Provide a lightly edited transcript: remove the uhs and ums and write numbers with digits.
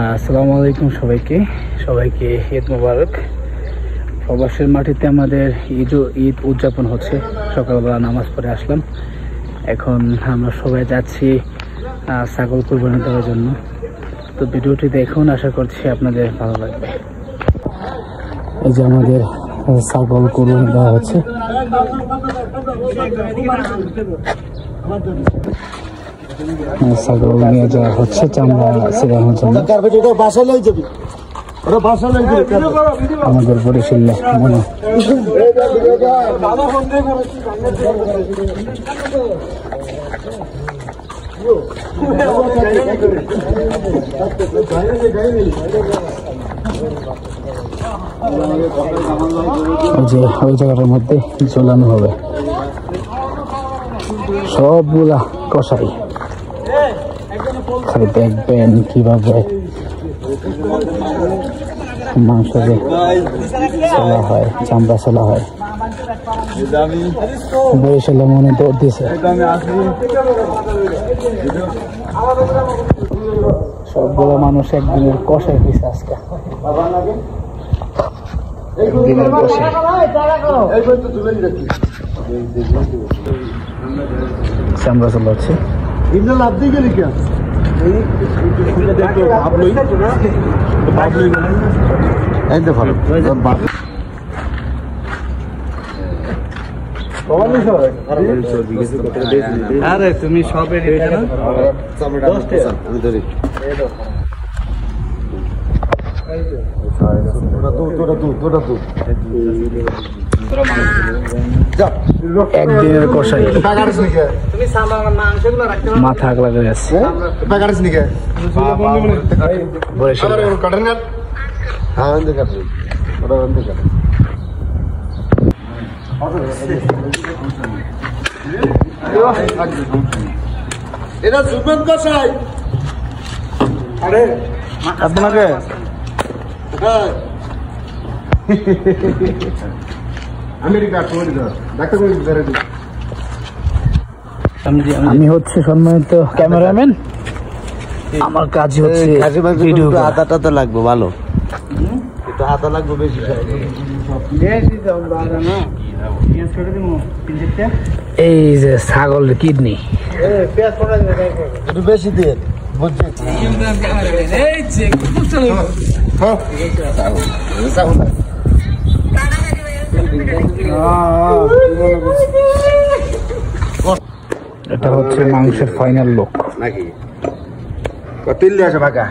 আসসালামু আলাইকুম সবাইকে ঈদ মোবারক। প্রবাসের মাটিতে আমাদের ঈদ উদযাপন হচ্ছে। সকালবেলা নামাজ পড়ে আসলাম, এখন আমরা সবাই যাচ্ছি ছাগল কুরবানি দেওয়ার জন্য। তো ভিডিওটি দেখুন, আশা করছি আপনাদের ভালো লাগবে। এই যে আমাদের ছাগল কুরবানি দেওয়া হচ্ছে। ছাগল নিয়ে যাওয়া হচ্ছে চামড়া ছিড়ানোর জন্য। আমাদের বরিশাল মনে যে ওই জায়গাটার মধ্যে ঝোলানো হবে সবগুলা কষাই। খালি দেখবেন কিভাবে মাংস যে চলা হয়, চামড়া চলা হয়। বরিশালে মনে দৌড় দিছে, সবগুলো মানুষ একদিনের কষাই দিছে আজকে। একদিনের কষাই চামড়া চলা হচ্ছে। আরে তুমি সবে একদিনের কষাই মাথা আগলা করে আছে। এটা জুবেন কষাই আপনাকে আমি হচ্ছে সম্মানিত ক্যামেরাম্যান, আমার কাজ হচ্ছে ভিডিও। আদাটা তো লাগবে ভালো, একটু আদা লাগবে বেশি। এই যে ছাগল কিডনি একটু বেশি দিয়ে বুঝছি। এটা হচ্ছে মাংসের ফাইনাল লুক নাকি তিল্লি আছে ফাঁকা।